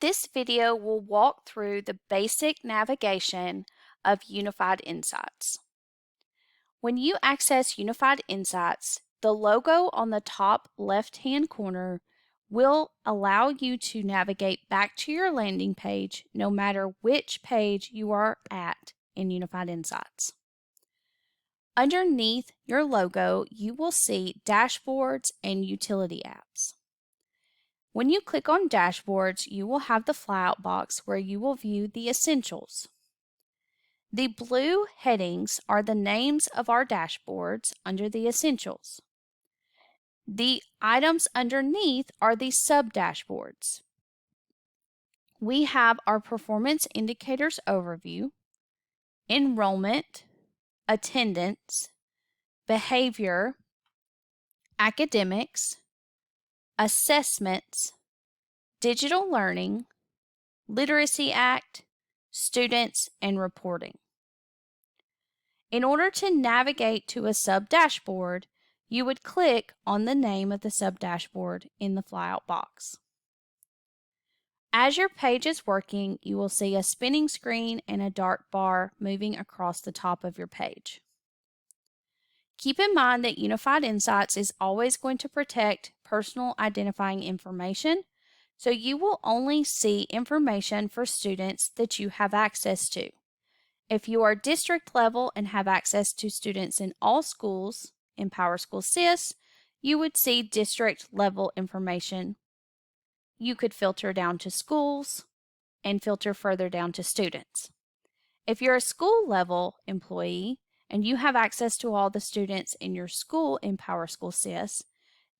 This video will walk through the basic navigation of Unified Insights. When you access Unified Insights, the logo on the top left-hand corner will allow you to navigate back to your landing page no matter which page you are at in Unified Insights. Underneath your logo, you will see dashboards and utility apps. When you click on Dashboards, you will have the flyout box where you will view the essentials. The blue headings are the names of our dashboards under the essentials. The items underneath are the sub-dashboards. We have our Performance Indicators Overview, Enrollment, Attendance, Behavior, Academics, Assessments, Digital Learning, Literacy Act, Students, and Reporting. In order to navigate to a sub-dashboard, you would click on the name of the sub-dashboard in the flyout box. As your page is working, you will see a spinning screen and a dark bar moving across the top of your page. Keep in mind that Unified Insights is always going to protect personal identifying information, so you will only see information for students that you have access to. If you are district level and have access to students in all schools in PowerSchool SIS, you would see district level information. You could filter down to schools and filter further down to students. If you're a school level employee and you have access to all the students in your school in PowerSchool SIS,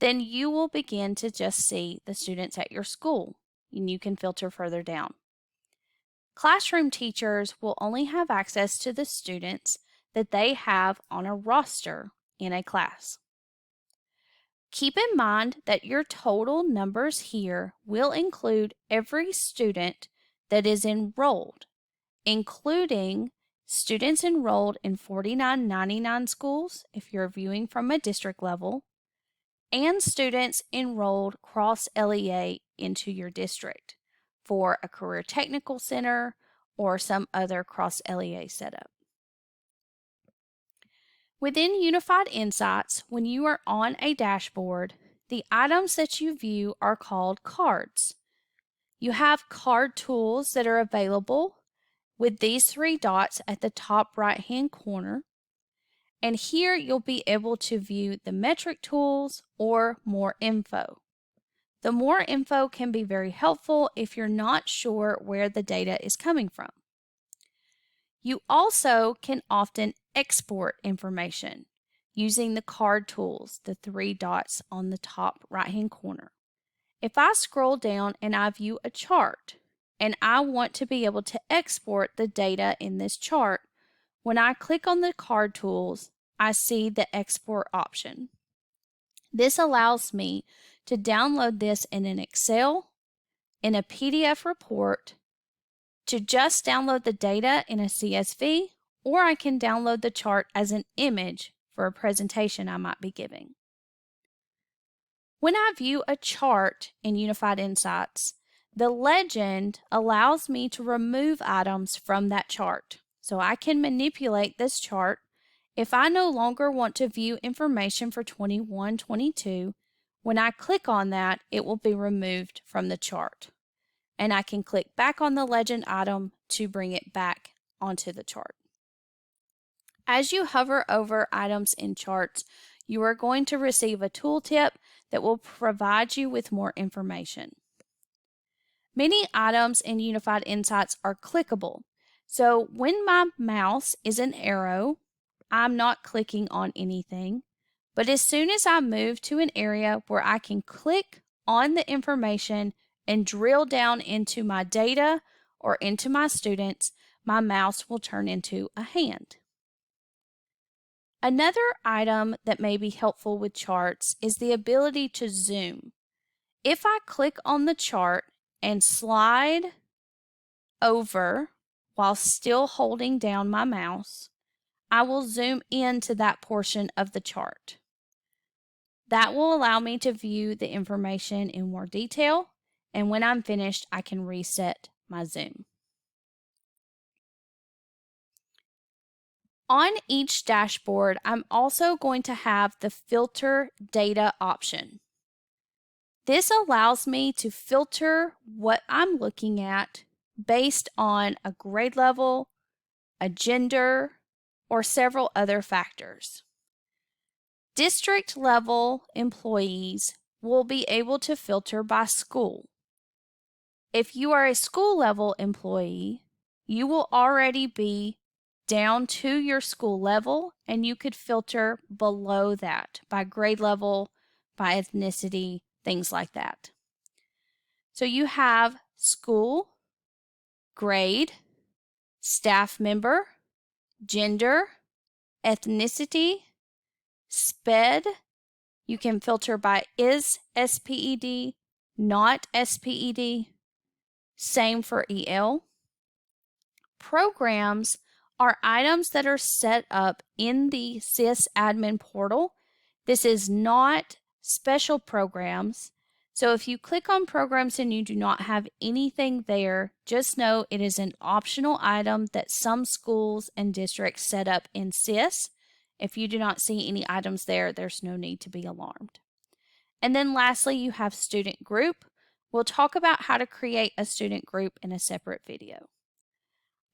then you will begin to just see the students at your school, and you can filter further down. Classroom teachers will only have access to the students that they have on a roster in a class. Keep in mind that your total numbers here will include every student that is enrolled, including students enrolled in 4999 schools if you're viewing from a district level, and students enrolled cross LEA into your district for a career technical center or some other cross LEA setup. Within Unified Insights, when you are on a dashboard, the items that you view are called cards. You have card tools that are available with these three dots at the top right-hand corner. And here you'll be able to view the metric tools or more info. The more info can be very helpful if you're not sure where the data is coming from. You also can often export information using the card tools, the three dots on the top right-hand corner. If I scroll down and I view a chart and I want to be able to export the data in this chart, when I click on the card tools, I see the export option. This allows me to download this in an Excel, in a PDF report, to just download the data in a CSV, or I can download the chart as an image for a presentation I might be giving. When I view a chart in Unified Insights, the legend allows me to remove items from that chart. So I can manipulate this chart. If I no longer want to view information for 21-22, when I click on that, it will be removed from the chart. And I can click back on the legend item to bring it back onto the chart. As you hover over items in charts, you are going to receive a tooltip that will provide you with more information. Many items in Unified Insights are clickable. So when my mouse is an arrow, I'm not clicking on anything. But as soon as I move to an area where I can click on the information and drill down into my data or into my students, my mouse will turn into a hand. Another item that may be helpful with charts is the ability to zoom. If I click on the chart and slide over while still holding down my mouse, I will zoom into that portion of the chart. That will allow me to view the information in more detail and when I'm finished, I can reset my Zoom. On each dashboard, I'm also going to have the filter data option. This allows me to filter what I'm looking at based on a grade level, a gender, or several other factors. District level employees will be able to filter by school. If you are a school level employee, you will already be down to your school level, and you could filter below that by grade level, by ethnicity, things like that. So you have school, grade, staff member, gender, ethnicity, SPED. You can filter by is SPED, not SPED. Same for EL. Programs are items that are set up in the sysadmin portal. This is not special programs. So if you click on programs and you do not have anything there, just know it is an optional item that some schools and districts set up in SYS. If you do not see any items there, there's no need to be alarmed. And then lastly, you have student group. We'll talk about how to create a student group in a separate video.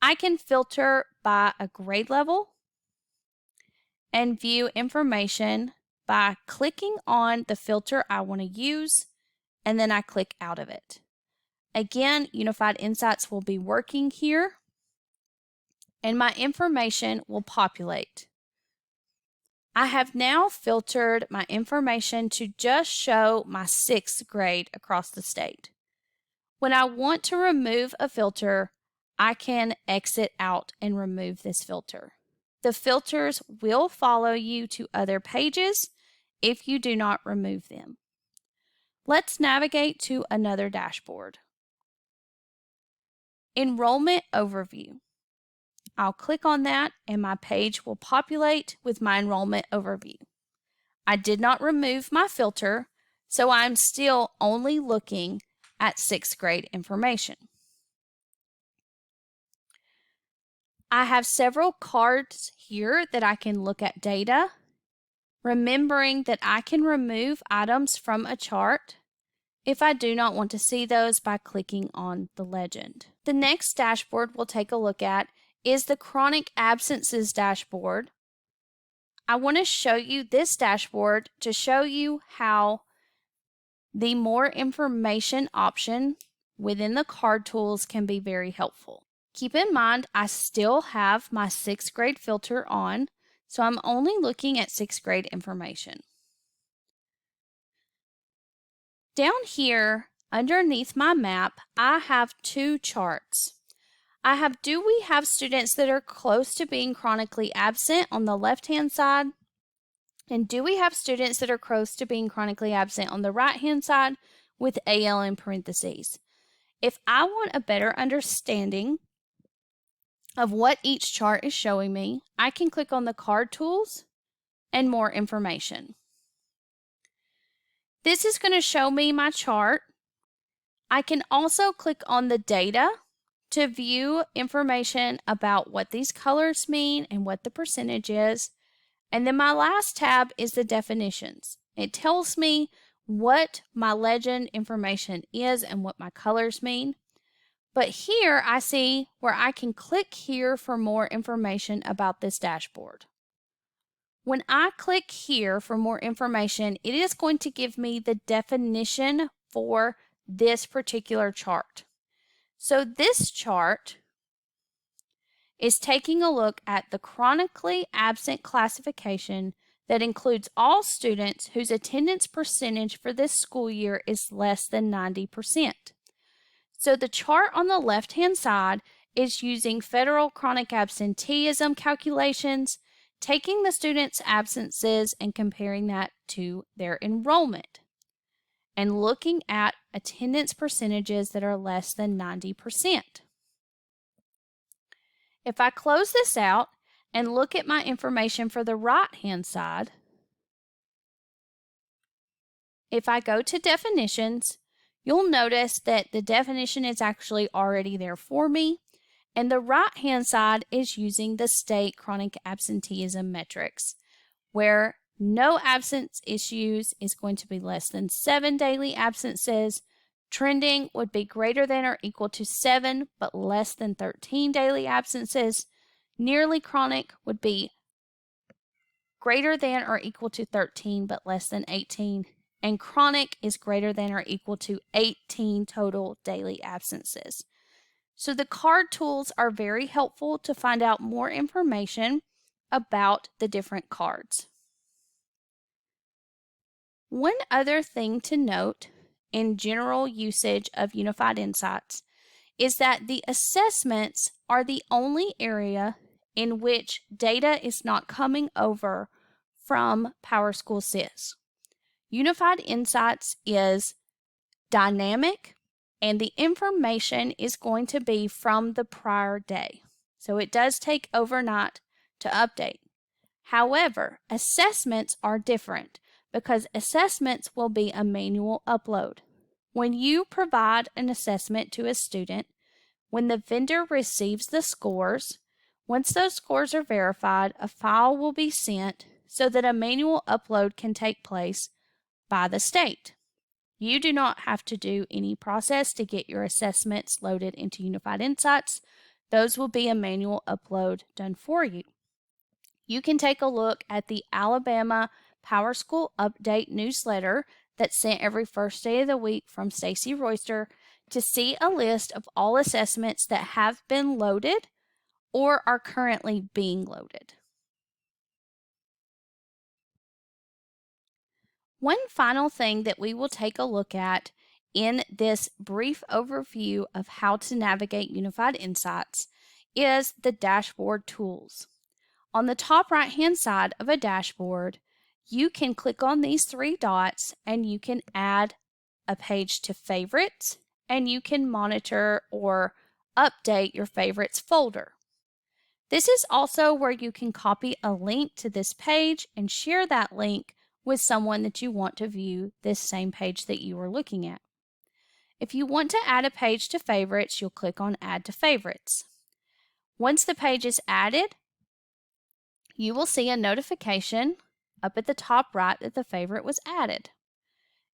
I can filter by a grade level and view information by clicking on the filter I want to use, and then I click out of it. Again, Unified Insights will be working here, and my information will populate. I have now filtered my information to just show my 6th grade across the state. When I want to remove a filter, I can exit out and remove this filter. The filters will follow you to other pages if you do not remove them. Let's navigate to another dashboard. Enrollment Overview. I'll click on that and my page will populate with my enrollment overview. I did not remove my filter, so I'm still only looking at 6th grade information. I have several cards here that I can look at data, remembering that I can remove items from a chart if I do not want to see those by clicking on the legend. The next dashboard we'll take a look at is the chronic absences dashboard. I want to show you this dashboard to show you how the more information option within the card tools can be very helpful. Keep in mind, I still have my 6th grade filter on, so I'm only looking at 6th grade information. Down here, underneath my map, I have 2 charts. I have do we have students that are close to being chronically absent on the left-hand side? And do we have students that are close to being chronically absent on the right-hand side with AL in parentheses? If I want a better understanding of what each chart is showing me, I can click on the card tools and more information. This is going to show me my chart. I can also click on the data to view information about what these colors mean and what the percentage is. And then my last tab is the definitions. It tells me what my legend information is and what my colors mean. But here I see where I can click here for more information about this dashboard. When I click here for more information, it is going to give me the definition for this particular chart. So this chart is taking a look at the chronically absent classification that includes all students whose attendance percentage for this school year is less than 90%. So the chart on the left-hand side is using federal chronic absenteeism calculations, taking the students' absences and comparing that to their enrollment, and looking at attendance percentages that are less than 90%. If I close this out and look at my information for the right-hand side, if I go to definitions, you'll notice that the definition is actually already there for me, and the right-hand side is using the state chronic absenteeism metrics, where no absence issues is going to be less than 7 daily absences. Trending would be greater than or equal to 7 but less than 13 daily absences. Nearly chronic would be greater than or equal to 13 but less than 18. And chronic is greater than or equal to 18 total daily absences. So the card tools are very helpful to find out more information about the different cards. One other thing to note in general usage of Unified Insights is that the assessments are the only area in which data is not coming over from PowerSchool SIS. Unified Insights is dynamic, and the information is going to be from the prior day. So it does take overnight to update. However, assessments are different because assessments will be a manual upload. When you provide an assessment to a student, when the vendor receives the scores, once those scores are verified, a file will be sent so that a manual upload can take place by the state. You do not have to do any process to get your assessments loaded into Unified Insights. Those will be a manual upload done for you. You can take a look at the Alabama PowerSchool Update newsletter that's sent every first day of the week from Stacy Royster to see a list of all assessments that have been loaded or are currently being loaded. One final thing that we will take a look at in this brief overview of how to navigate Unified Insights is the dashboard tools. On the top right-hand side of a dashboard, you can click on these 3 dots and you can add a page to favorites, and you can monitor or update your favorites folder. This is also where you can copy a link to this page and share that link with someone that you want to view this same page that you are looking at. If you want to add a page to favorites, you'll click on Add to Favorites. Once the page is added, you will see a notification up at the top right that the favorite was added.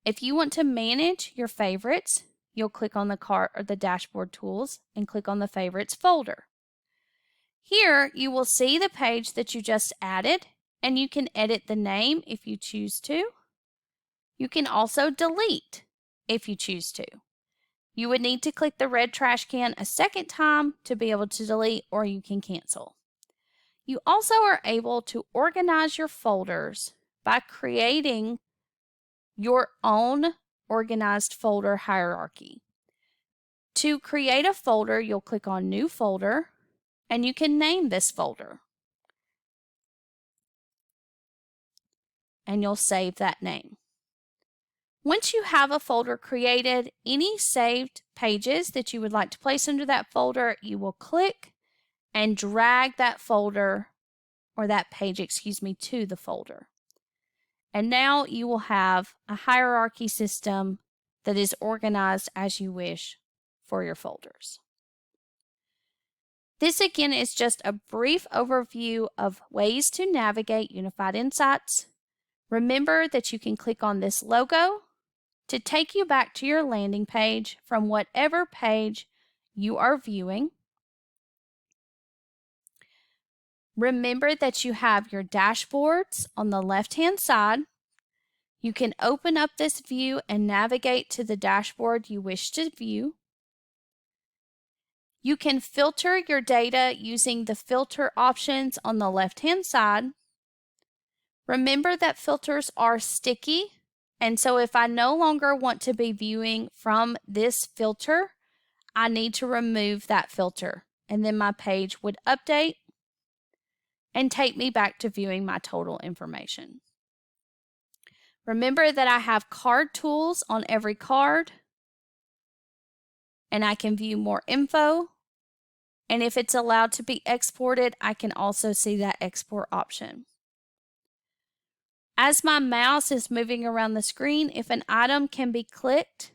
If you want to manage your favorites, you'll click on the cart or the dashboard tools and click on the favorites folder. Here you will see the page that you just added, and you can edit the name if you choose to. You can also delete if you choose to. You would need to click the red trash can a second time to be able to delete, or you can cancel. You also are able to organize your folders by creating your own organized folder hierarchy. To create a folder, you'll click on New Folder, and you can name this folder. And you'll save that name. Once you have a folder created, any saved pages that you would like to place under that folder, you will click and drag that folder, or that page, to the folder. And now you will have a hierarchy system that is organized as you wish for your folders. This again is just a brief overview of ways to navigate Unified Insights. Remember that you can click on this logo to take you back to your landing page from whatever page you are viewing. Remember that you have your dashboards on the left-hand side. You can open up this view and navigate to the dashboard you wish to view. You can filter your data using the filter options on the left-hand side. Remember that filters are sticky, and so if I no longer want to be viewing from this filter, I need to remove that filter, and then my page would update and take me back to viewing my total information. Remember that I have card tools on every card, and I can view more info. And if it's allowed to be exported, I can also see that export option. As my mouse is moving around the screen, if an item can be clicked,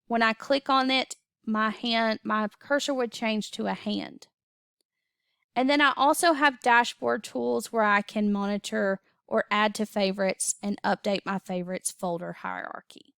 When I click on it, my cursor would change to a hand. And then I also have dashboard tools where I can monitor or add to favorites and update my favorites folder hierarchy.